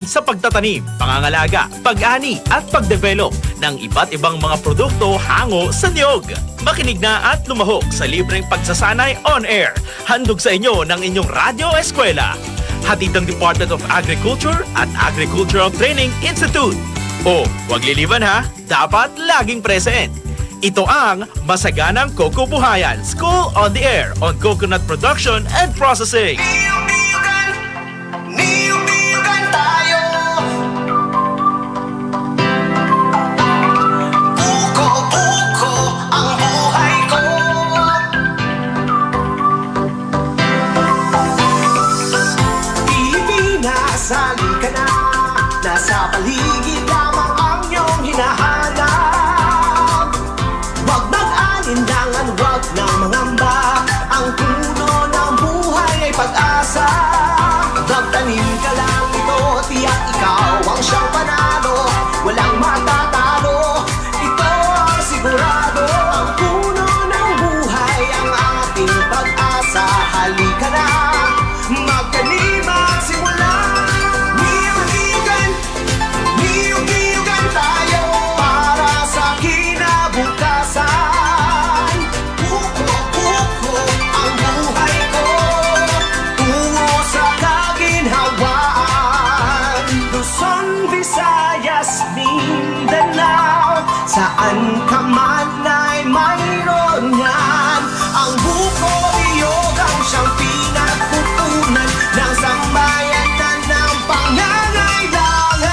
sa pagtatanim, pangangalaga, pag-ani at pagdevelop ng iba't ibang mga produkto hango sa niyog. Makinig na at lumahok sa libreng pagsasanay on air. Handog sa inyo ng inyong Radyo Eskwela. Hatid ng Department of Agriculture at Agricultural Training Institute. O, huwag liliban ha, dapat laging present. Ito ang Masaganang Coco Buhayan School on the Air on Coconut Production and Processing. Niyog-niyogan tayo. Buko-buko ang buhay ko. Pilipinas, halika na. Nasa paligid lamang ang iyong hinahanap. Huwag mag-alinlangan, huwag nang mangamba. Ang puno ng buhay ay pag-asa. Magtanim ka lang ito, tiyak ikaw ang siyang panalo. Walang matatalo, ito ang sigurado. Ang puno ng buhay ang ating pag-asa. Halika na, magtanim at simula. Niyog-niyogan, niyog-niyogan tayo para sa kinabukasan. Buko-buko ang buhay ko, tungo sa kaginhawaan. Luzon, Visayas, Mindanao, saan ka man ay mayroon yan. Ang buko-iyog ang siyang pinagkukunan ng sambayanan ng pangangailangan.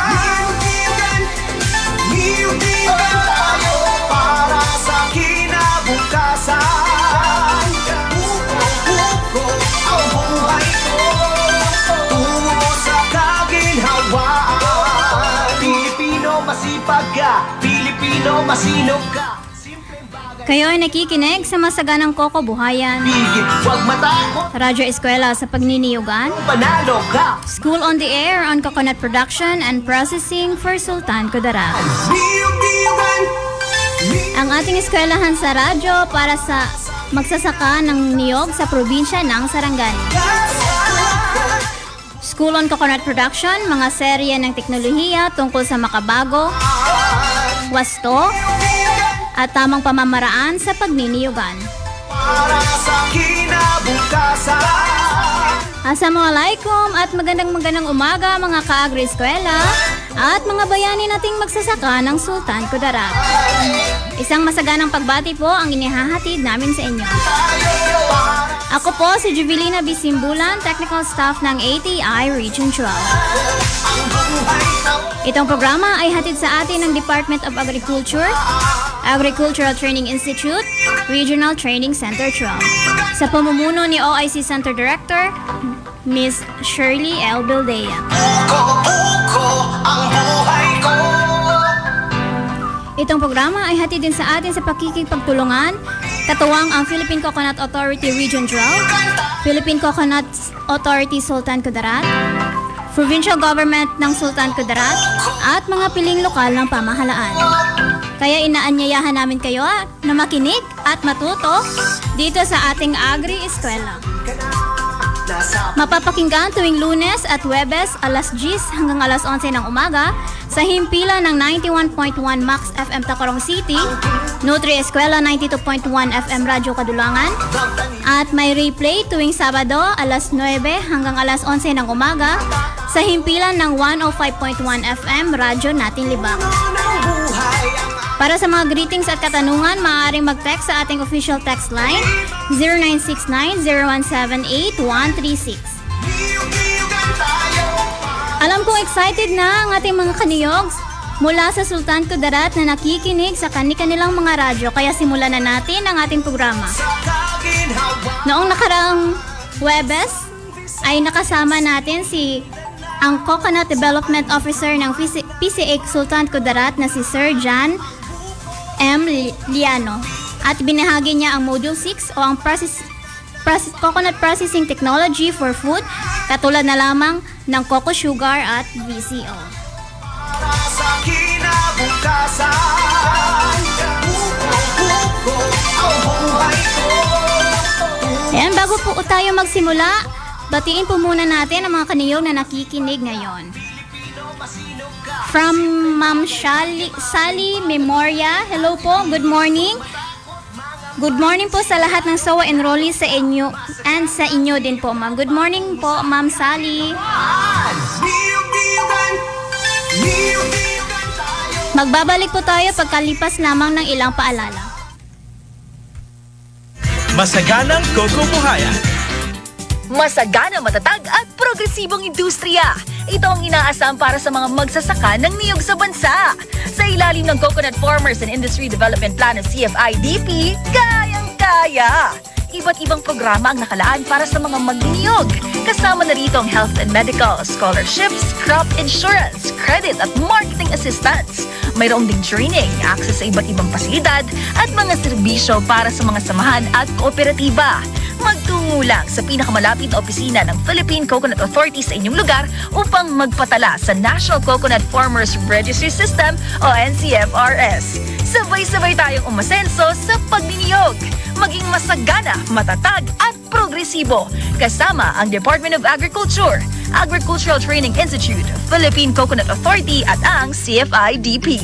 Niyog-niyogan, niyog-niyogan tayo para sa kinabukasan. Buko-buko ang buhay ko, tungo sa kaginhawaan. Pilipino masipag ka, Pilipino masinop ka. Simpleng bagay, Kayo ay nakikinig sa Masaganang Coco Buhayan, bigit, huwag matakot, Radyo Eskwela sa pagniniyugan, panalo ka. School on the Air on Coconut Production and Processing for Sultan Kudarat. Niyog-niyogan, Ang ating eskwelahan sa radyo para sa magsasaka ng niyog sa probinsya ng Sarangani. School on Coconut Production, mga serye ng teknolohiya tungkol sa makabago, wasto, at tamang pamamaraan sa pagniniyugan. para sa kinabukasan. Assalamualaikum at magandang umaga mga ka-agri-eskwela at mga bayani nating magsasaka ng Sultan Kudarat. Isang masaganang pagbati po ang inihahatid namin sa inyo. Ako po si Juvelina Bisimbulan, Technical Staff ng ATI Region 12. Itong programa ay hatid sa atin ng Department of Agriculture, Agricultural Training Institute, Regional Training Center 12. Sa pamumuno ni OIC Center Director, Miss Shirley L. Bildea. Buko-buko ang buhay ko. Itong programa ay hatid din sa atin sa pakikipagtulungan, katuwang ang Philippine Coconut Authority Region 12, Philippine Coconut Authority Sultan Kudarat, Provincial Government ng Sultan Kudarat, at mga piling lokal ng pamahalaan. Kaya inaanyayahan namin kayo na makinig at matuto dito sa ating Agri-Eskwela. Mapapakinggan tuwing Lunes at Huwebes alas 10 hanggang alas 11 ng umaga sa himpilan ng 91.1 Max FM Tacorong City, Nutri Eskwela 92.1 FM Radyo Kadulangan, at may replay tuwing Sabado alas 9 hanggang alas 11 ng umaga sa himpilan ng 105.1 FM Radyo Natin Libak. Para sa mga greetings at katanungan, maaaring mag-text sa ating official text line 0969-0178-136. Alam kong excited na ang ating mga kaniyogs mula sa Sultan Kudarat na nakikinig sa kanilang mga radyo, kaya simulan na natin ang ating programa. Noong nakaraang Huwebes ay nakasama natin ang Coconut Development Officer ng PCA Sultan Kudarat na si Sir John M. Liano, at binahagi niya ang Module 6 o ang Coconut Processing Technology for Food, katulad na lamang ng cocoa sugar at VCO. Para sa kinabukasan. Buko-buko ang buhay ko. Ayan, bago po tayo magsimula, Batiin po muna natin ang mga kaniyog na nakikinig ngayon. From Ma'am Sally Memoria, hello po, good morning. Good morning po sa lahat ng SOA enrollees sa inyo and sa inyo din po, ma'am. Good morning po, Ma'am Sally. Magbabalik po tayo pagkalipas lamang ng ilang paalala. Masaganang kokumuhayan. Masagana, matatag at progresibong industriya. Ito ang inaasam para sa mga magsasaka ng niyog sa bansa. Sa ilalim ng Coconut Farmers and Industry Development Plan ng CFIDP, kayang-kaya. Iba't ibang programa ang nakalaan para sa mga magniniyog. Kasama na rito ang health and medical, scholarships, crop insurance, credit at marketing assistance. Mayroong ding training, access sa iba't ibang pasilidad at mga serbisyo para sa mga samahan at kooperatiba. Magtungo lang sa pinakamalapit na opisina ng Philippine Coconut Authority sa inyong lugar upang magpatala sa National Coconut Farmers Registry System o NCFRS. Sabay-sabay tayong umasenso sa pagniniyog. Maging masagana, matatag at progresibo. Kasama ang Department of Agriculture, Agricultural Training Institute, Philippine Coconut Authority at ang CFIDP.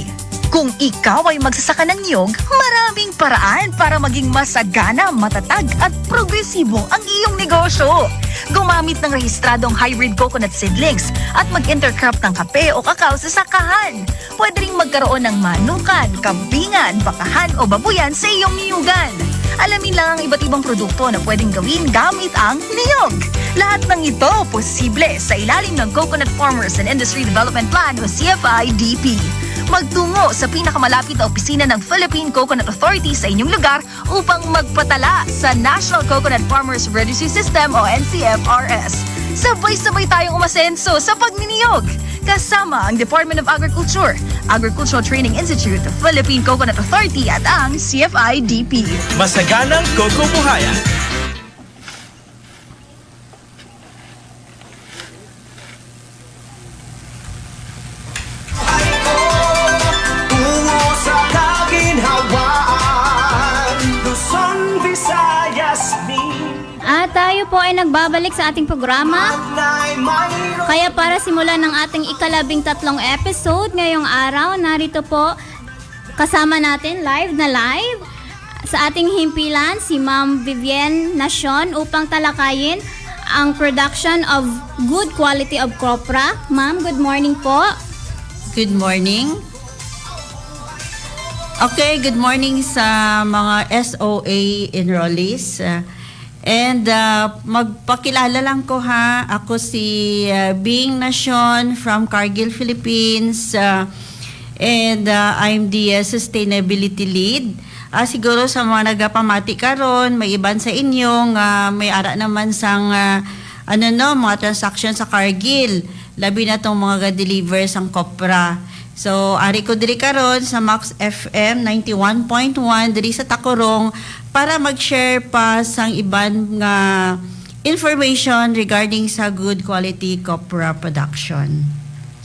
Kung ikaw ay magsasaka ng niyog, maraming paraan para maging masagana, matatag at progresibo ang iyong negosyo. Gumamit ng rehistradong hybrid coconut seedlings at mag-intercrop ng kape o kakao sa sakahan. Pwede ring magkaroon ng manukan, kambingan, bakahan o babuyan sa iyong niyugan. Alamin lang ang iba't ibang produkto na pwedeng gawin gamit ang niyog. Lahat ng ito posible sa ilalim ng Coconut Farmers and Industry Development Plan o CFIDP. Magtungo sa pinakamalapit na opisina ng Philippine Coconut Authority sa inyong lugar upang magpatala sa National Coconut Farmers Registry System o NCFRS. Sabay-sabay tayong umasenso sa pagniniyog. Kasama ang Department of Agriculture, Agricultural Training Institute, Philippine Coconut Authority at ang CFIDP. Masaganang kokumuhayan. Tungo sa kaginhawaan, Luzon, Visayas, At tayo po ay nagbabalik sa ating programa. Mindanay, mayroon. Kaya para simulan ng ating ika-13 episode ngayong araw, narito po kasama natin live sa ating himpilan si Ma'am Vivienne Nacion upang talakayin ang production of good quality of copra. Ma'am, good morning po. Good morning. Okay, good morning sa mga SOA enrollees. Magpakilala lang ko ha. Ako si Bing Nacion from Cargill, Philippines. I'm the sustainability lead. Siguro sa mga nagapamati karon, may iban sa inyong may ara naman sang mga transaction sa Cargill. Labi na tong mga ga-deliver sang kopra. So, ari ko diri karon sa Max FM 91.1 diri sa Tacorong para mag-share pa sang iban nga information regarding sa good quality copra production.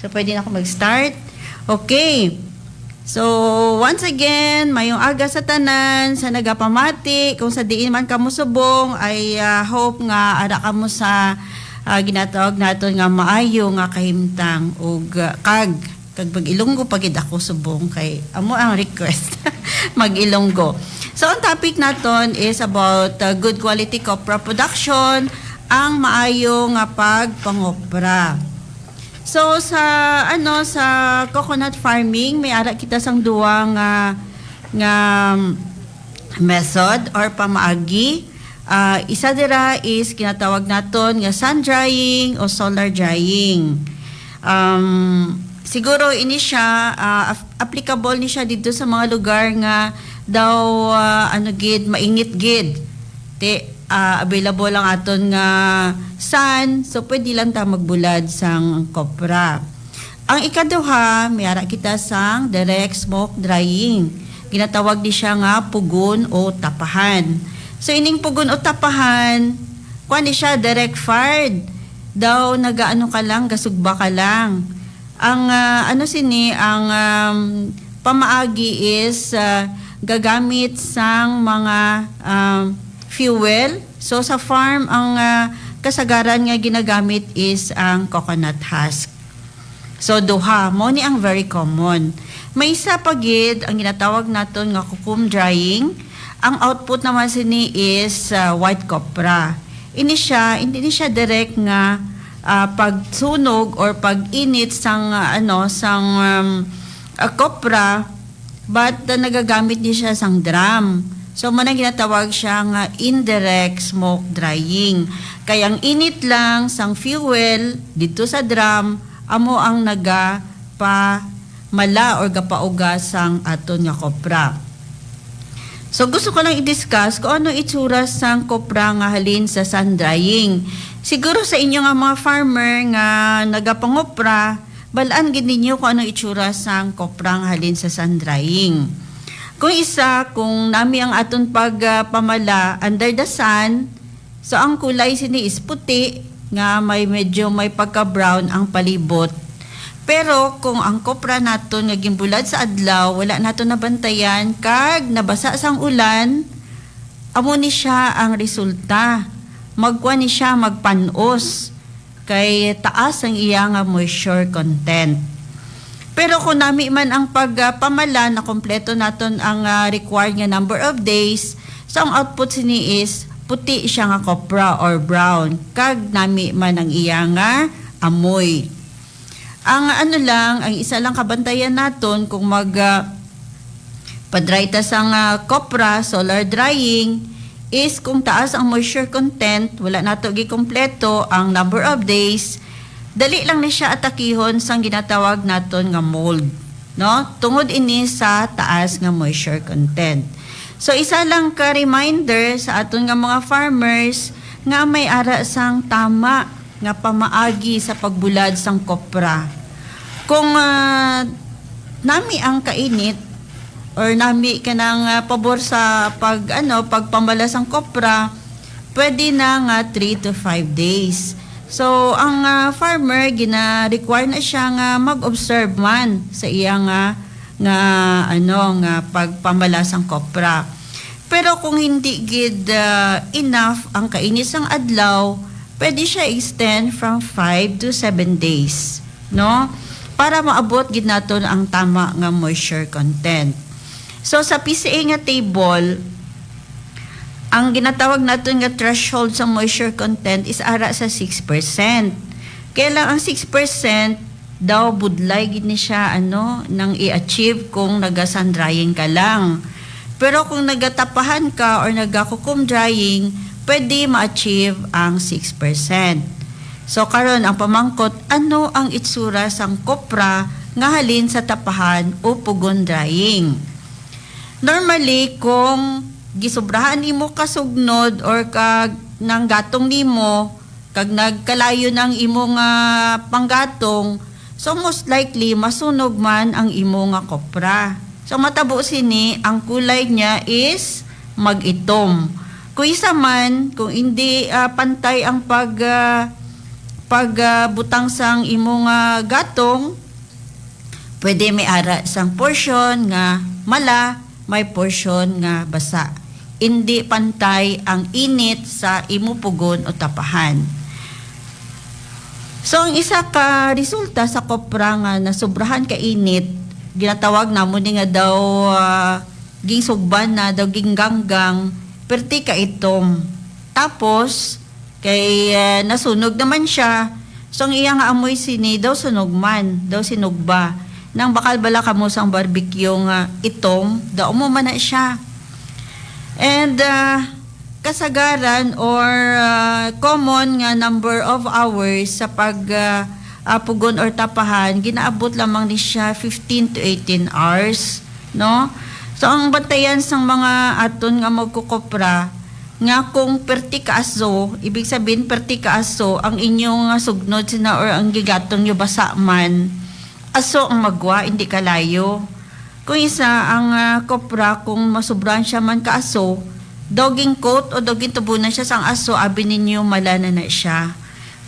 So, pwede na ako mag-start. Okay. So, once again, mayong aga sa tanan, sa nagapamati, kung sa diin man kamo subong, ay hope nga ara kamo sa ginatawag naton nga maayo nga kahimtang ug kag pag-ilonggo pagid ako subong kay amo ang request mag-ilonggo. So ang topic naton is about good quality copra production, ang maayo nga pagpangopra. So sa coconut farming may ara kita sang duwa nga method or pamaagi. Isa dira is kinatawag naton nga sun drying o solar drying. Siguro ini siya applicable ni siya dito sa mga lugar nga daw mainit gid. Available lang aton nga sun, so pwede lang ta magbulad sang kopra. Ang ikaduha, may ara kita sang direct smoke drying. Ginatawag di siya nga pugon o tapahan. So ining pugon o tapahan, kuan ni siya direct fired. Daw nagaano ka lang, gasugba ka lang. Ang pamaagi is gagamit sang mga fuel. So sa farm ang kasagaran nga ginagamit is ang coconut husk. So duha mo ni ang very common. May isa pa gid ang ginatawag naton nga cocoon drying. Ang output naman sini is white copra. Hindi ni siya direct nga pagsunog or pag-init sang copra, but nagagamit ni siya sang drum. So manang ginatawag siya nga indirect smoke drying. Kaya ang init lang sang fuel dito sa drum amo ang mala or gapauga sang aton nga kopra. So gusto ko lang i-discuss kung ano itsura sang kopra nga halin sa sun drying. Siguro sa inyo nga mga farmer nga nagapangopra, balaan gid ninyo kung ano itsura sang kopra nga halin sa sun drying. Kung nami ang aton pamala under the sun, so ang kulay sini is puti nga may pagka-brown ang palibot. Pero kung ang kopra naton nga gimbulad sa adlaw, wala naton nabantayan kag nabasa sang ulan, amo ni siya ang resulta. Magkuha ni siya magpanos kay taas ang iya nga moisture content. Pero kung nami man ang pagpamala na kompleto naton ang required nga number of days, so ang output sini is puti siya nga kopra or brown kag nami man ang iya nga amoy. Ang ang isa lang kabantayan naton kung padry ta sang kopra, solar drying, is kung taas ang moisture content, wala nato gikompleto ang number of days, dali lang ni siya atakihon sang ginatawag naton nga mold, no? Tungod ini sa taas nga moisture content. So isa lang ka reminder sa aton nga mga farmers nga may ara sang tama nga pamaagi sa pagbulad sang kopra. Kung nami ang kainit or nami ka ng pabor sa pagpamala sang kopra, pwede na nga 3 to 5 days. So ang farmer gina-require na siya nga mag-observe man sa iya nga pagpamala sang kopra. Pero kung hindi gid enough ang kainit sang adlaw, pwede siya extend from 5 to 7 days, no? Para maabot gid naton ang tama nga moisture content. So sa PCA nga table, ang ginatawag naton nga threshold sa moisture content is ara sa 6%. Kaya lang ang 6% daw budlay gid ni siya nang i-achieve kung naga-sun drying ka lang. Pero kung nagatapahan ka or naga-cocoon drying, pwede ma-achieve ang 6%. So karon ang pamangkot, ano ang itsura sang kopra nga halin sa tapahan o pugon drying? Normally, kung gisubrahan nimo kasugnod or kag nang gatong nimo, kag nagkalayo ng imong panggatong, so most likely masunog man ang imo nga kopra. So matabo sini, ang kulay niya is mag-itom. Kung isa man, kung hindi pantay ang pagbutang sang imong gatong, pwede may ara sang portion nga mala, may portion nga basa. Hindi pantay ang init sa imo pugon o tapahan. So ang isa ka resulta sa kopra nga nasobrahan ka init, ginatawag namon ni nga daw ging sugban na daw ging ganggang, perti ka itom. Tapos kay nasunog naman siya, so ang iya nga amoy sini daw sunog man, daw sinugba. Nang bakal bala kamo sang barbecue nga itom, daw mo man na siya. And kasagaran or common nga number of hours sa pugon or tapahan, ginaabot lamang ni siya 15 to 18 hours, no? So ang bantayan sang mga aton nga magkukopra nga kung perti kaaso, ibig sabihin perti kaaso ang inyong sugnod sina or ang gigatong nyo basa man, aso ang magwa, hindi kalayo. Kung isa ang kopra, kung masubran siya man kaaso, doging coat o doging tubunan siya sang aso, abi ninyo malana na siya.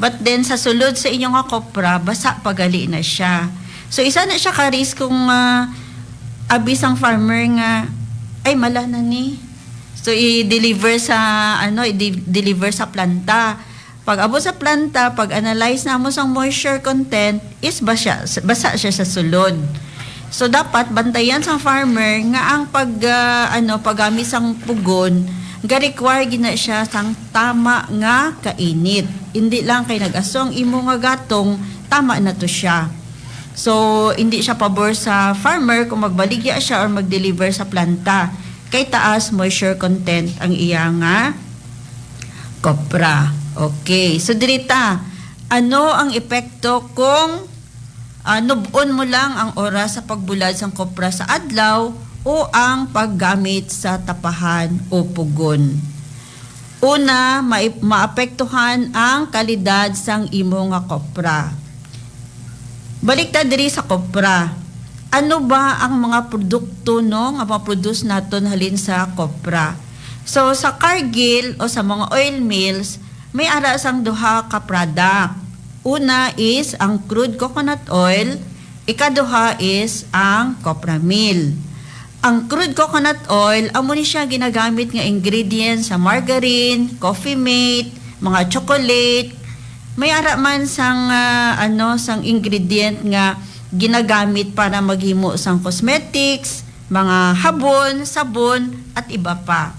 But then sa sulod sa inyong kopra, basa pagali na siya. So isa na siya ka-risk kung abi sang farmer nga ay malana ni. So i-deliver sa i-deliver sa planta. Pag abot sa planta, pag analyze na mo sang moisture content, is basa siya sa sulod. So dapat bantayan sa farmer nga ang paggamit sang pugon, ga require gina siya sang tama nga kainit. Hindi lang kay nag-asong imo nga gatong, tama na to siya. So hindi siya pabor sa farmer kung magbaligya siya or mag-deliver sa planta. Kay taas moisture content ang iya nga kopra. Okay, so dirita, ano ang epekto kung nubon mo lang ang oras sa pagbulad sang kopra sa adlaw o ang paggamit sa tapahan o pugon? Una, maapektuhan ang kalidad sang imo nga kopra. Balik ta diri sa kopra. Ano ba ang mga produkto nga maproduce naton halin sa kopra? So sa Cargill o sa mga oil mills, may ara sang duha ka product. Una is ang crude coconut oil, ikaduha is ang copra meal. Ang crude coconut oil, amo ni siya ginagamit nga ingredients sa margarine, coffee mate, mga chocolate. May ara man sang sang ingredient nga ginagamit para maghimo sang cosmetics, mga habon, sabon at iba pa.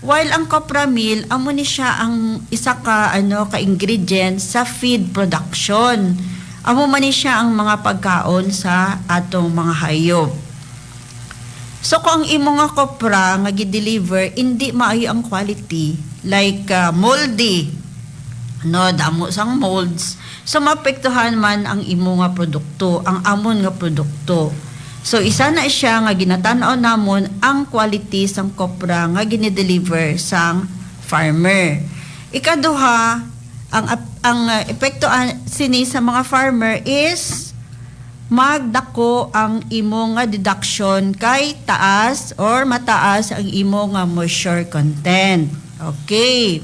While ang copra meal, amo ni siya ang isa ka ingredient sa feed production. Amo man ni siya ang mga pagkaon sa atong mga hayop. So kung ang imo nga copra nga gi-deliver hindi maayo ang quality, like moldy, damo sang molds, so mapektuhan man ang imo nga produkto, ang amon nga produkto. So isa na siya nga ginatanaw namon ang quality sang kopra nga gine-deliver sang farmer. Ikaduha, ang epekto sini sa mga farmer is magdako ang imo nga deduction kay taas or mataas ang imo nga moisture content. Okay.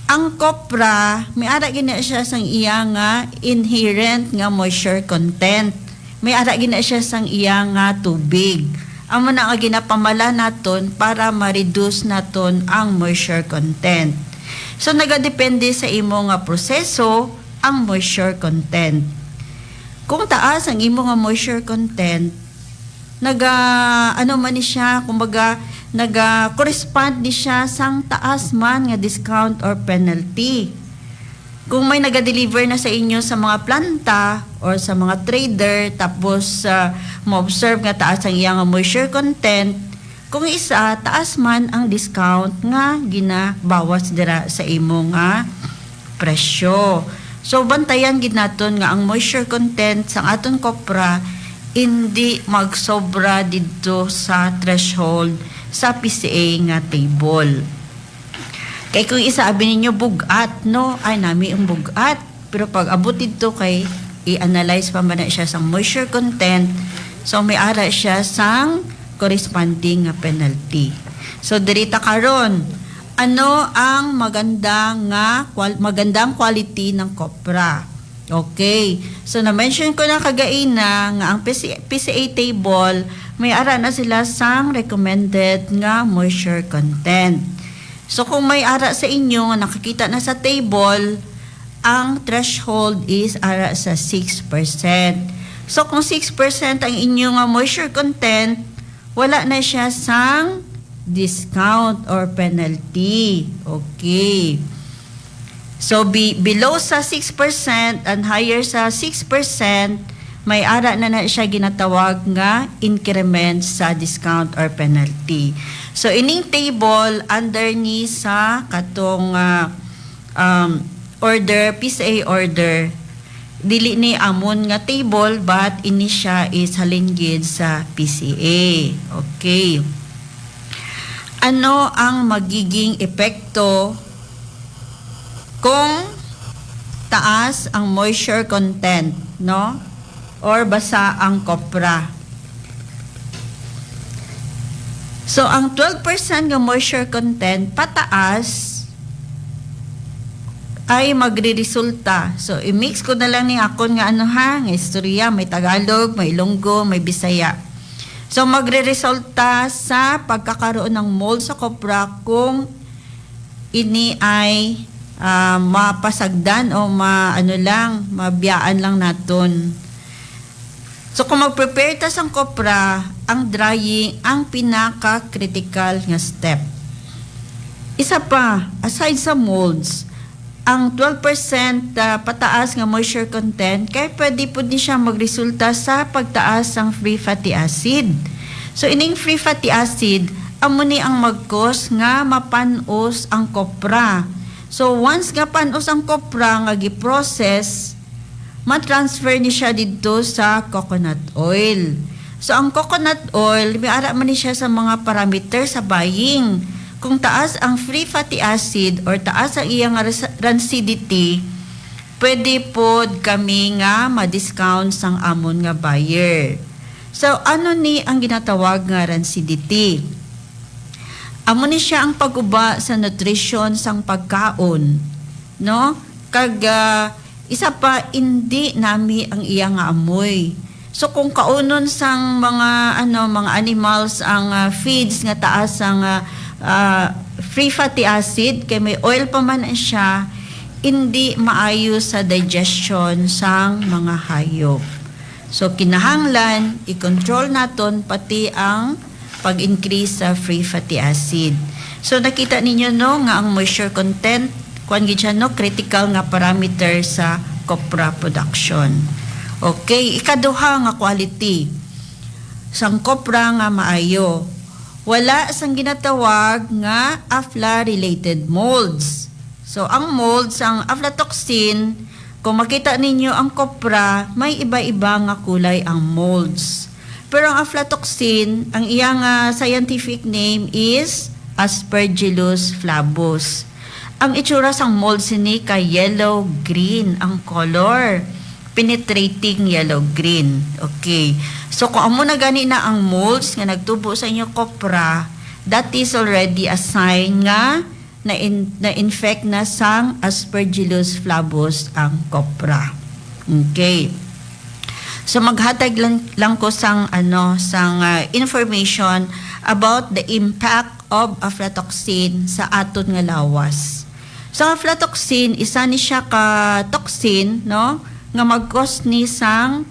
Ang kopra, may ara gina siya sang iya nga inherent nga moisture content. May ara gina siya sang iya nga tubig. Amo na nga ginapamala naton para ma-reduce naton ang moisture content. So nagadepende sa imo nga proseso ang moisture content. Kung taas ang imo nga moisture content, man ni siya, kumbaga correspond ni siya sang taas man nga discount or penalty. Kung may naga-deliver na sa inyo sa mga planta or sa mga trader, tapos mo-observe nga taas ang iyang moisture content, kung isa, taas man ang discount nga ginabawas dira sa imo nga presyo. So, bantayan gid naton nga ang moisture content sa aton kopra hindi magsobra dito sa threshold sa PCA nga table. Kay kung isaabi ninyo bugat, ay nami ang bugat. Pero pag abot dito kay i-analyze pa man na siya sa moisture content, so may ara siya sang corresponding nga penalty. So dirita karon, ano ang magandang quality ng kopra? Okay. So na-mention ko na kagaina nga ang PCA table may ara na sila sang recommended nga moisture content. So kung may ara sa inyo, nakikita na sa table, ang threshold is ara sa 6%. So kung 6% ang inyong moisture content, wala na siya sang discount or penalty. Okay. So below sa 6% and higher sa 6%, may ara na siya ginatawag nga increment sa discount or penalty. So ining table under ni sa katong order, PCA order, dili ni amon nga table but ini siya is halinggid sa PCA. Okay. Ano ang magiging epekto kung taas ang moisture content, or basa ang kopra? So, ang 12% ng moisture content pataas ay magre-resulta. So, i-mix ko na lang ni akon nga nga istorya, may Tagalog, may Ilonggo, may Bisaya. So, magre-resulta sa pagkakaroon ng mold sa kopra kung ini ay mapasagdan o mabiyaan lang naton. So kung mag-prepare ta sang kopra, ang drying ang pinaka-critical nga step. Isa pa, aside sa molds, ang 12% pataas nga moisture content kay pwede po din siya magresulta sa pagtaas ng free fatty acid. So ining free fatty acid amo ni ang mag-cause nga mapanos ang kopra. So once nga panos ang kopra nga gi-process, ma-transfer ni siya dito sa coconut oil. So ang coconut oil, may ara man ni siya sa mga parameter sa buying. Kung taas ang free fatty acid or taas ang iyang rancidity, pwede po kami nga ma-discount sang amon nga buyer. So ano ni ang ginatawag nga rancidity? Amo ni siya ang paguba sa nutrition sang pagkaon, no? Kag isa pa, hindi nami ang iyang amoy. So kung kaunon sang mga animals ang feeds nga taas ang free fatty acid kay may oil pa man siya, hindi maayo sa digestion sang mga hayop. So kinahanglan i-control naton pati ang pag-increase sa free fatty acid. So nakita ninyo no nga ang moisture content kuan gid siya no critical nga parameter sa copra production. Okay, ikaduha nga quality sang copra nga maayo. Wala sang ginatawag nga afla related molds. So ang molds ang aflatoxin, kung makita ninyo ang copra, may iba-iba nga kulay ang molds. Pero ang aflatoxin, ang iyang scientific name is Aspergillus flavus. Ang itsura sang molds ni kay yellow-green ang color. Penetrating yellow-green. Okay. So kung amo na gani na ang molds nga nagtubo sa inyo copra, that is already a sign nga na-infect na sang Aspergillus flavus ang copra. Okay. So maghatag lang ko sang information about the impact of aflatoxin sa aton nga lawas. So aflatoxin isa ni siya ka toxin no nga mag-cause ni sang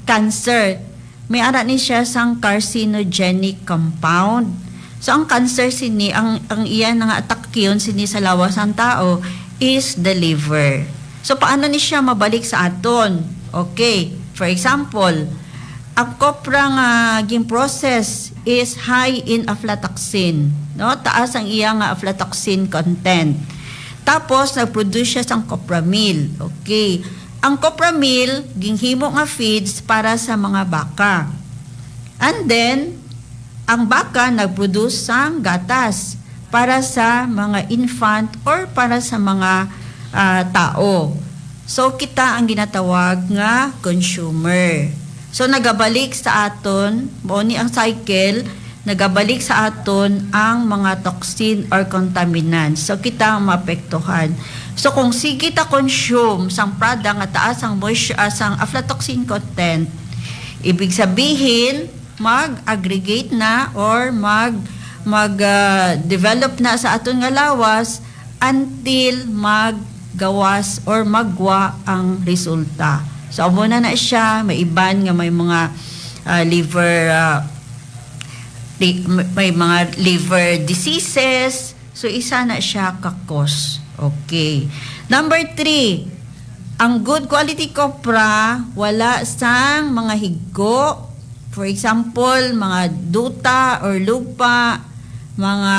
cancer. May ara ni siya sang carcinogenic compound. So ang cancer sini ang iyan nga atakyon sini sa lawas ng tao is the liver. So paano ni siya mabalik sa aton? Okay, for example, ang copra nga ging process is high in aflatoxin, no? Taas ang iyang aflatoxin content. Tapos nagproduce siya sang copramil. Okay. Ang copramil ginhimo nga feeds para sa mga baka. And then ang baka nagproduce sang gatas para sa mga infant or para sa mga tao. So kita ang ginatawag nga consumer. So nagabalik sa aton, mao ni ang cycle, nagabalik sa aton ang mga toxin or contaminants. So kita ang maapektuhan. So kung sige ta consume sang product nga taas ang moisture sang aflatoxin content, ibig sabihin mag-aggregate na or develop na sa aton nga lawas until maggawas or magwa ang resulta. So muna na siya, may iban nga may mga liver diseases. So isa na siya ka-cause. Okay. Number 3, ang good quality copra wala sang mga higgo. For example, mga duta or lupa, mga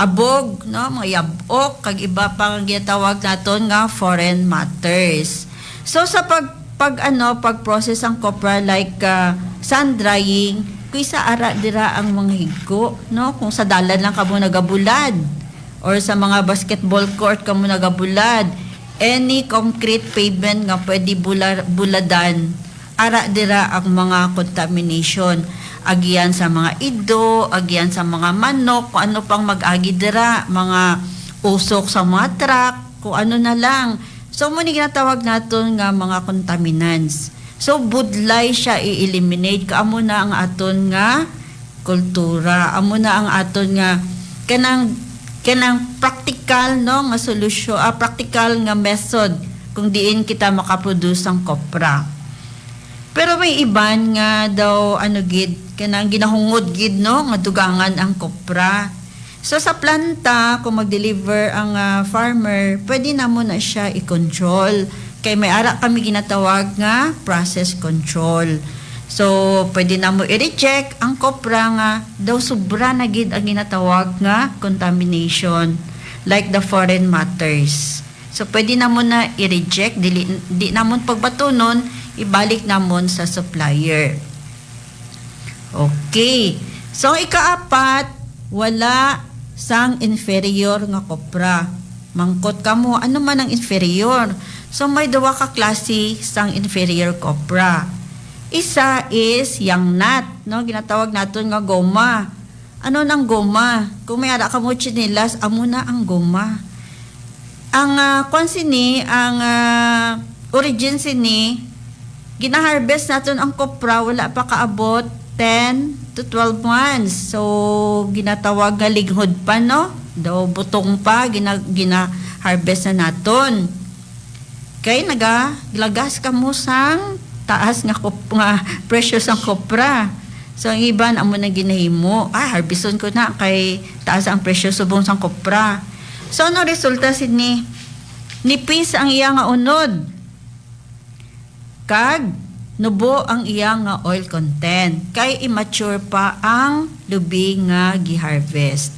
abog, no, mga yabok, kag iba pang ginatawag naton nga foreign matters. So sa pag-process ang copra like sun drying, kuy sa ara dira ang mga higgo, no? Kung sa dalan lang kamo nagabulad or sa mga basketball court kamo nagabulad, any concrete pavement nga pwede buladan, ara dira ang mga contamination. Agian sa mga ido, agian sa mga manok, kung ano pang mag-agi dira, mga usok sa mga truck, kung ano na lang. So muna ginatawag naton nga mga contaminants. So budlay siya i-eliminate, kaamo na ang aton nga kultura, amo na ang aton nga kanang kanang practical no nga solusyon, practical nga method kung diin kita makaproduce ang kopra. Pero may iban nga daw gid kanang ginahungod gid no nga dugangan ang kopra. So sa planta kung mag-deliver ang farmer, pwede na mo na siya i-control. Kay may ara kami ginatawag nga process control. So pwede na mo i-reject ang kopra nga daw sobra na gid ang ginatawag nga contamination like the foreign matters. So pwede na mo na i-reject, di na mo pagbatunon, ibalik na mo sa supplier. Okay. So ikaapat, wala sang inferior nga kopra. Mangkot ka mo, ano man ang inferior? So may duwa ka klase sang inferior kopra. Isa is yang nut, no? Ginatawag natin nga goma. Ano nang goma? Kung may ara ka mo chinilas, amo na ang goma. Ang ang origin sini, gina-harvest natin ang kopra, wala pa kaabot 10 to 12 months. So, ginatawag nga lighod pa, no? Daw butong pa, gina-harvest na natin. Kaya naglagas ka mo sang taas nga presyo sang kopra. So, ang iban, amo na ginahimo. Harveston ko na, kay taas ang presyo subong sang kopra. So, ano resulta sini? Nipis ang iya nga unod. Kag, nubo ang iya nga oil content. Kay immature pa ang lubi nga gi-harvest.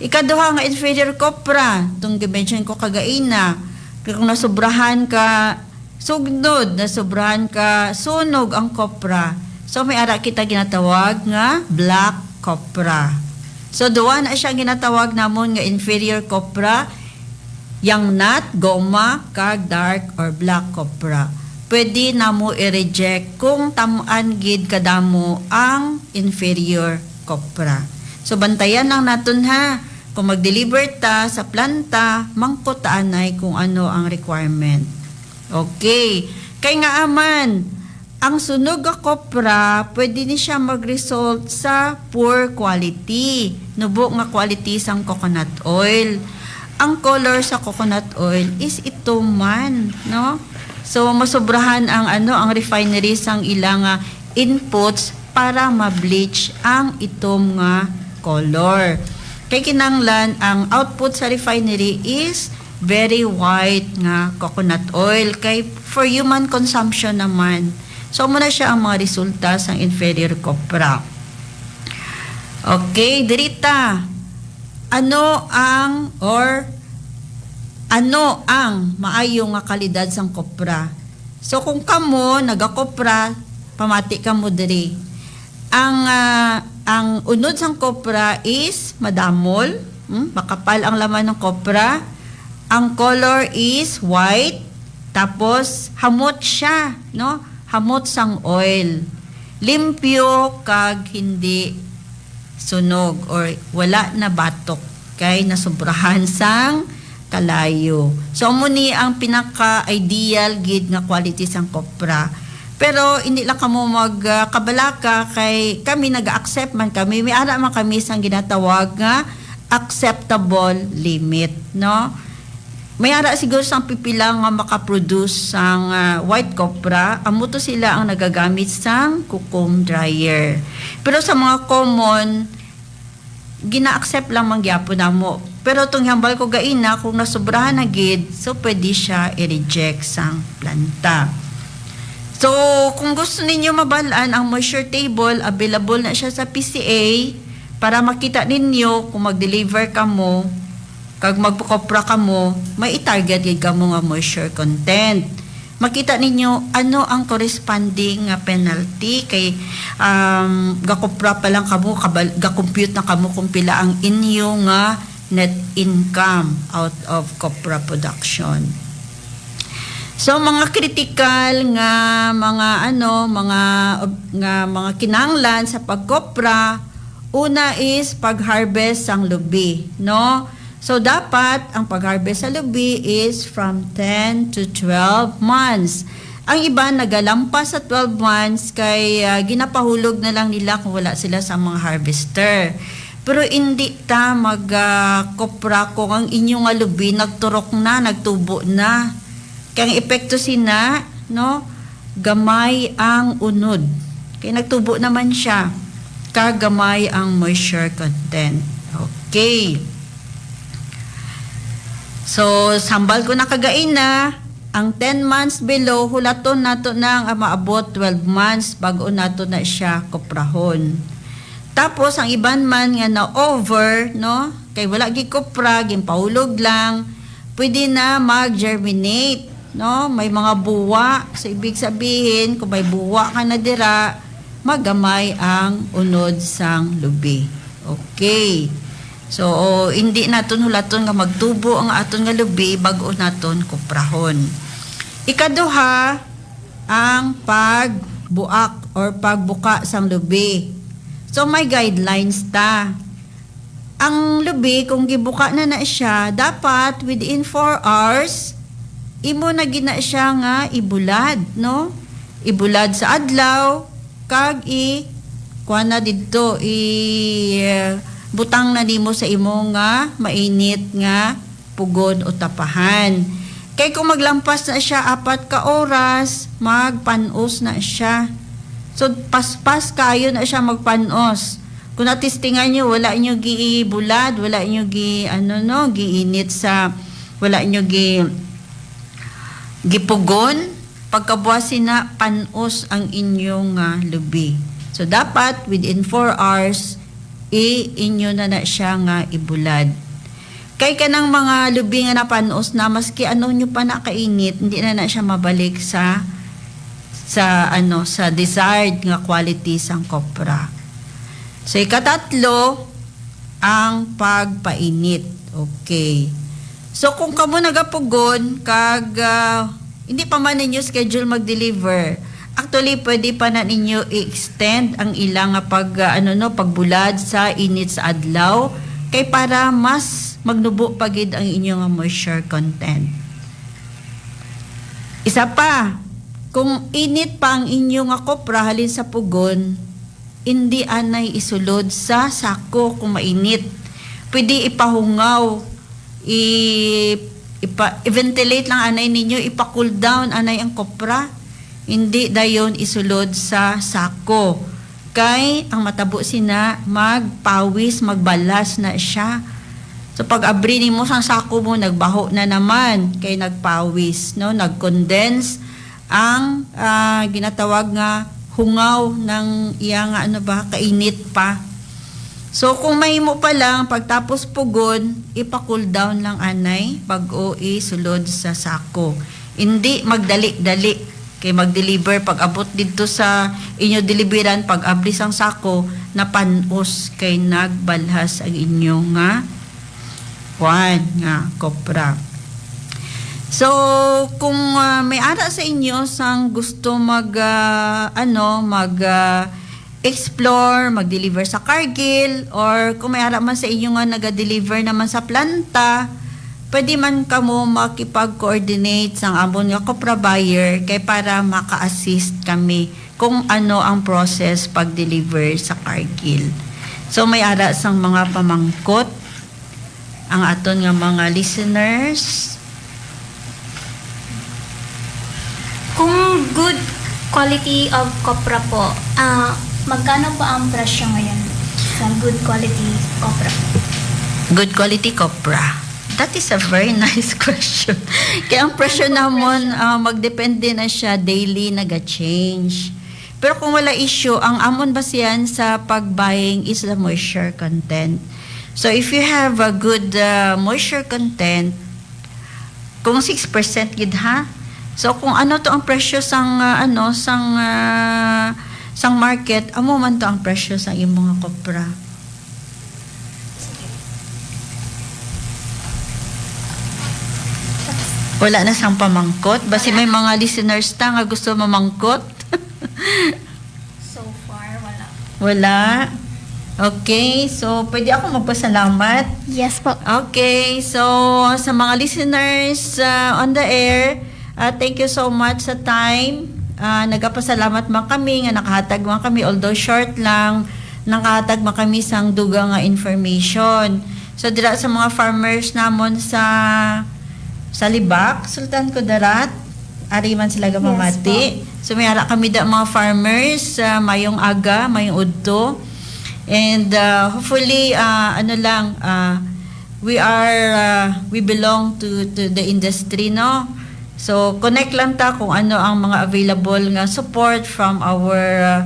Ikaduha nga inferior kopra. Itong gimension ko kagaina. Kung nasubrahan ka sugnod, nasubrahan ka sunog ang kopra. So, may ara kita ginatawag nga black kopra. So, duwa na siya ginatawag namon nga inferior kopra, yang nut, goma, kag dark or black kopra. Pwede na mo i-reject kung tamaan gid kadamo ang inferior kopra. So, bantayan lang natin ha. Kung mag-deliver ta sa planta, mangkotaanay kung ano ang requirement. Okay. Kay nga aman, ang sunog nga kopra, pwede ni siya mag-result sa poor quality. Nubo nga quality sang coconut oil. Ang color sa coconut oil is ito man, no? So masobrahan ang ang refineries ang ilang inputs para ma-bleach ang itom nga color. Kay kinanglan ang output sa refinery is very white nga coconut oil kay for human consumption naman. So muna siya ang mga resulta sa inferior kopra. Okay, dirita. Ano ang maayo nga kalidad sang kopra? So kung kamo nagakopra, pamati kamo diri. Ang unod sang kopra is madamol, makapal ang laman ng kopra. Ang color is white, tapos hamot siya, no? Hamot sang oil. Limpyo kag hindi sunog or wala na batok kay nasubrahan sang kalayo. So muni ang pinaka-ideal gid nga quality sang kopra. Pero hindi lang kamo magkabalaka kay kami nag-accept man kami. May ara man kami sang ginatawag nga acceptable limit, no? May ara siguro sang pipila nga makaproduce sang white copra, amo to sila ang nagagamit sang kukum dryer. Pero sa mga common, gina-accept lang man gyapon namo. Pero tong hambal ko gaina kung nasobrahan na gid, so pwede siya i-reject sang planta. So, kung gusto ninyo mabalaan ang moisture table, available na siya sa PCA para makita ninyo kung mag-deliver ka mo, kag magpukopra ka mo, may i-target gid ka mo nga moisture content. Makita ninyo ano ang corresponding penalty kay gakopra pa lang kamo, ga-compute na kamo kung pila ang inyo nga net income out of copra production. So mga critical nga mga kinahanglan sa pagkopra, una is pag-harvest sang lubi, no? So dapat ang pag-harvest sa lubi is from 10 to 12 months. Ang iba nagalampas sa 12 months kay ginapahulog na lang nila kung wala sila sa mga harvester. Pero hindi ta kopra kung ang inyong nga lubi nagturok na, nagtubo na. Kaya ang epekto sina, no, gamay ang unod. Kaya nagtubo naman siya. Kagamay ang moisture content. Okay. So, sambal ko na kagain na. Ang 10 months below, hulaton nato na ang maabot 12 months bago nato na siya koprahon. Tapos, ang iban man nga na over, no? Kay wala gi kopra, gimpahulog lang, pwede na mag-germinate, no? May mga buwa. So, ibig sabihin, kung may buwa ka na dira, magamay ang unod sang lubi. Okay. So, hindi naton hulaton nga magtubo ang aton nga lubi bago naton koprahon. Ikaduha, ang pagbuak or pagbuka sang lubi. So, may guidelines ta. Ang lubi, kung gibuka na siya, dapat within 4 hours, imo na gina siya nga ibulad, no? Ibulad sa adlaw, kag kuha na dito, butang na nimo sa imo nga mainit nga pugod o tapahan. Kay kung maglampas na siya 4 ka oras, magpanos na siya. So, paspas kayo na siya magpanos. Kung natistingan nyo, wala nyo giibulad, wala nyo giinit sa, wala nyo gipugon, pagkabuhasin na panos ang inyong lubi. So, dapat within 4 hours, inyo na siya nga ibulad. Kay kanang mga lubi nga napanos na, maski ano nyo pa nakainit, hindi na siya mabalik sa desired nga quality sang kopra. So, ikatatlo, ang pagpainit. Okay. So, kung kamo nagapugon, hindi pa man ninyo schedule mag-deliver, actually, pwede pa na ninyo i-extend ang ilang pagbulad sa init sa adlaw, kay para mas magnubo pagid ang inyong moisture content. Isa pa, kung init pa ang inyong kopra halin sa pugon, hindi anay isulod sa sako kung mainit. Pwede ipahungaw, i-ventilate lang anay ninyo, ipa-cool down anay ang kopra. Hindi dayon isulod sa sako. Kay ang matabo sina magpawis, magbalas na siya. So pag abri nimo sang sako mo, nagbaho na naman kay nagpawis, no, nagcondense ang ginatawag nga hungaw ng iya nga kainit pa. So kung may mo pa lang pagtapos pugon, ipa-cool down lang anay bago isulod sa sako. Hindi magdali-dali kay mag-deliver pag abot dito sa inyo deliveran, pag abri sang sako na panos kay nagbalhas ang inyong kopra. So, kung may ara sa inyo sang gusto explore, mag-deliver sa Cargill, or kung may ara man sa inyo nga naga-deliver naman sa planta, pwede man kamo makipag-coordinate sang amon nga kopra buyer kay para maka-assist kami kung ano ang process pag-deliver sa Cargill. So, may ara sang mga pamangkot ang aton nga mga listeners. Kung good quality of kopra po, magkano po ang presyo ngayon sa good quality kopra? Good quality kopra. That is a very nice question. Kaya ang presyo namon, magdepende na siya, daily naga-change. Pero kung wala issue, ang amon basihan sa pag-buying is the moisture content. So if you have a good moisture content, kung 6% gid ha, so kung ano to ang presyo sang market, amo man to ang presyo sa imong mga kopra. Wala na sang pamangkot. Basi may mga listeners ta nga gusto mamangkot. So far, wala. Wala. Okay, so pwede ako magpasalamat. Yes po. Okay, so sa mga listeners on the air, thank you so much sa time. Nagapasalamat man kami nga nakahatag man kami, although short lang, nakatag makami sang dugang nga information. So dira sa mga farmers namon sa Libak, Sultan Kudarat, ari man sila gamamati. So may ara kami da mga farmers mayong aga, mayong udto. And hopefully we belong to the industry, no? So connect lang ta kung ano ang mga available nga support from our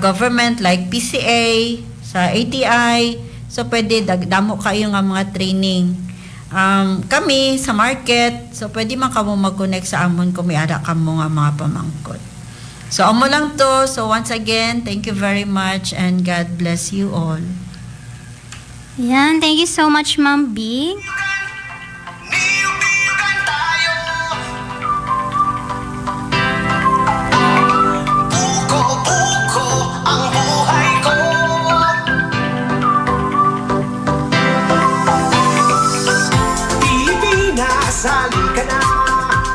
government like PCA, sa ATI. So pwede damo kayo nga mga training. Kami sa market, so pwede man kamo mag-connect sa amon kung may ara kamo nga mga pamangkot. So amo lang to. So once again, thank you very much and God bless you all. Yan, thank you so much, Ma'am B. Niyog-niyogan tayo. Puko-puko ang buhay ko. Pilipinas, halika na.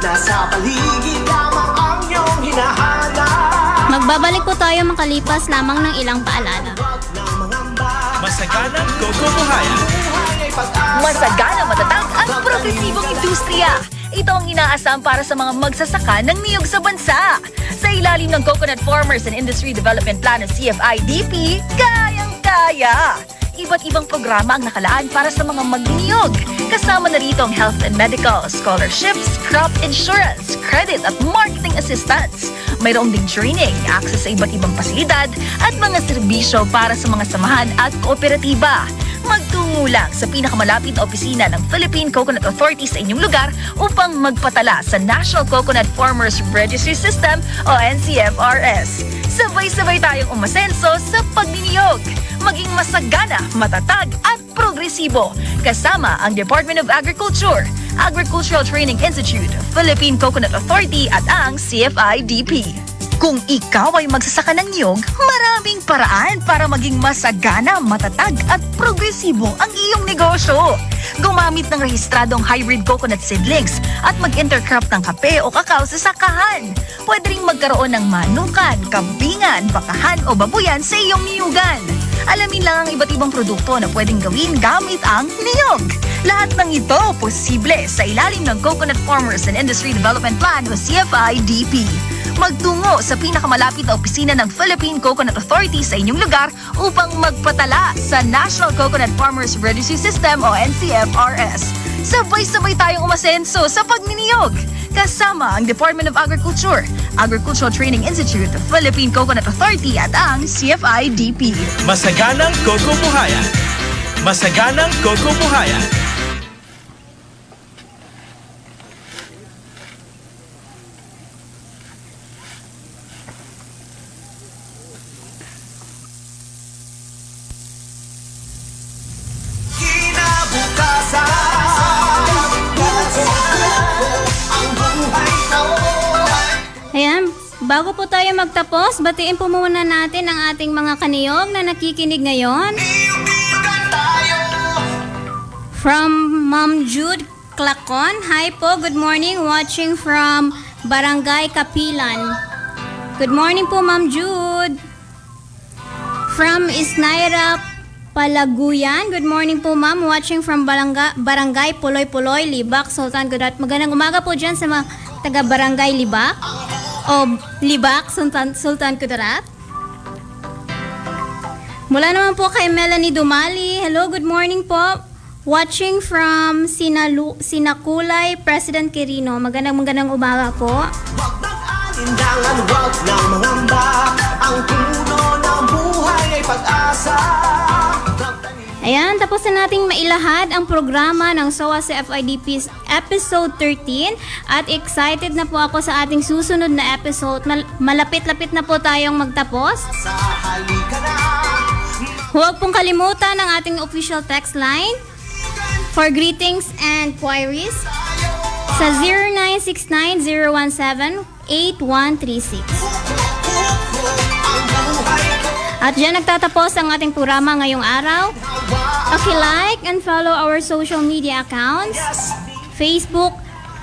Nasa paligid lamang ang iyong hinahanap. Magbabalik po tayo makalipas lamang ng ilang paalala. Huwag nang mangamba. Masaganang Kokobuhayan. Buhay ay pag-asa. Masagana, matatag at progresibong industriya. Ito ang inaasam para sa mga magsasaka ng niyog sa bansa. Sa ilalim ng Coconut Farmers and Industry Development Plan ng CFIDP, kayang-kaya. Iba't ibang programa ang nakalaan para sa mga magniniyog. Kasama na rito ang health and medical, scholarships, crop insurance, credit at marketing assistance. Mayroong ding training, access sa iba't ibang pasilidad at mga serbisyo para sa mga samahan at kooperatiba. Magtungo lang sa pinakamalapit na opisina ng Philippine Coconut Authority sa inyong lugar upang magpatala sa National Coconut Farmers Registry System o NCFRS. Sabay-sabay tayong umasenso sa pagniniyog. Maging masagana, matatag at progresibo. Kasama ang Department of Agriculture, Agricultural Training Institute, Philippine Coconut Authority at ang CFIDP. Kung ikaw ay magsasaka ng niyog, maraming paraan para maging masagana, matatag at progresibo ang iyong negosyo. Gumamit ng rehistradong hybrid coconut seedlings at mag-intercrop ng kape o kakao sa sakahan. Pwede ring magkaroon ng manukan, kambingan, bakahan o babuyan sa iyong niyugan. Alamin lang ang iba't ibang produkto na pwedeng gawin gamit ang niyog. Lahat ng ito posible sa ilalim ng Coconut Farmers and Industry Development Plan o CFIDP. Magtungo sa pinakamalapit na opisina ng Philippine Coconut Authority sa inyong lugar upang magpatala sa National Coconut Farmers Registry System o NCFRS. Sabay-sabay tayong umasenso sa pagniniyog. Kasama ang Department of Agriculture, Agricultural Training Institute, Philippine Coconut Authority at ang CFIDP. Masaganang Kokobuhayan. Masaganang Kokobuhayan. Kinabukasan. Ang buhay ko. Ayan, bago po tayo magtapos, batiin po muna natin ang ating mga kaniyog na nakikinig ngayon. Niyog-niyogan tayo. From Ma'am Jude Clacon. Hi po, good morning. Watching from Barangay Kapilan. Good morning po, Ma'am Jude. From Isnaira Palaguyan. Good morning po, Ma'am. Watching from Barangay Puloy-Puloy, Libak, Sultan Kudarat. Magandang umaga po dyan sa mga taga-Barangay Libak. O Libak, Sultan Kudarat. Mula naman po kay Melanie Dumali. Hello, good morning po. Watching from Sinakulay, President Quirino. Magandang umaga po. Huwag mag-alinlangan, huwag nang mangamba. Ang puno ng buhay ay pag-asa. Ayan, tapos na nating mailahad ang programa ng SOA CFIDP's Episode 13 at excited na po ako sa ating susunod na episode. Malapit-lapit na po tayong magtapos. Sa halika na. Huwag pong kalimutan ang ating official text line for greetings and queries sa 0969-017-8136. At dyan nagtatapos ang ating programa ngayong araw. Paki-like and follow our social media accounts. Facebook,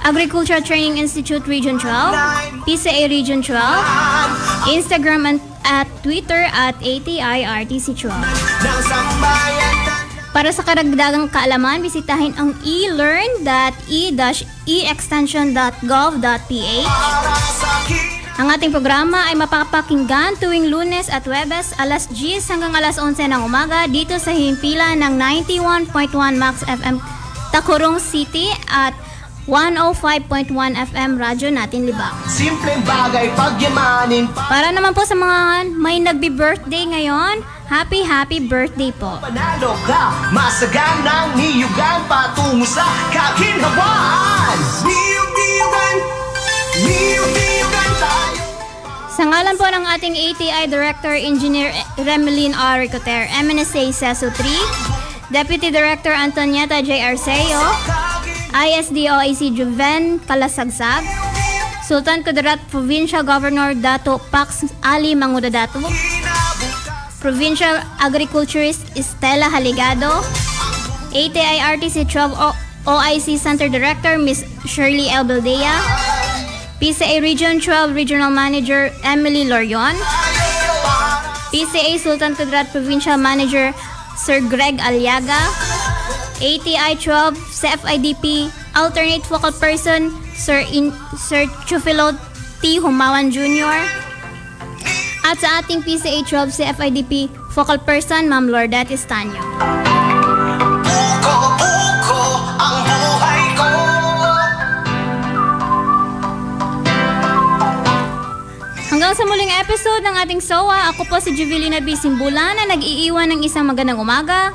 Agricultural Training Institute Region 12, PCA Region 12, Instagram at Twitter at ATI-RTC12. ng sambayan na Para sa karagdagang kaalaman, bisitahin ang elearn.e-extension.gov.ph. para sa akin. Ang ating programa ay mapapakinggan tuwing Lunes at Huwebes alas 10 hanggang alas 11 ng umaga dito sa himpilan ng 91.1 Max FM Tacorong City at 105.1 FM Radyo Natin Libak. Simpleng bagay pagyamanin Para naman po sa mga may nagbi-birthday ngayon, happy birthday po. Panalo ka, masaganang niyugan patungo sa kaginhawaan. Niyug-niyugan, niyug-niyugan tayo. Sa ngalan po ng ating ATI Director Engineer Remelin R. Ricoter, MNSA CESO 3, Deputy Director Antonieta J. Arceo, ISD-OIC Juven Kalasagsag, Sultan Kudarat Provincial Governor Dato Pax Ali Mangudadato, Provincial Agriculturist Estela Haligado, ATI RTC 12 OIC Center Director Ms. Shirley L. Baldea, PCA Region 12 Regional Manager Emily Lorion, PCA Sultan Kudarat Provincial Manager Sir Greg Aliaga, ATI 12 CFIDP Alternate Focal Person Sir Chufilo T. Humawan Jr. At sa ating PCA 12 CFIDP Focal Person Ma'am Lordette Estanyo. Uko-uko ang buhay ko. Hanggang sa muling episode ng ating SOA, ako po si Juvelina B. Simbulan na nag-iiwan ng isang magandang umaga.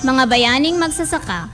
Mga bayaning magsasaka.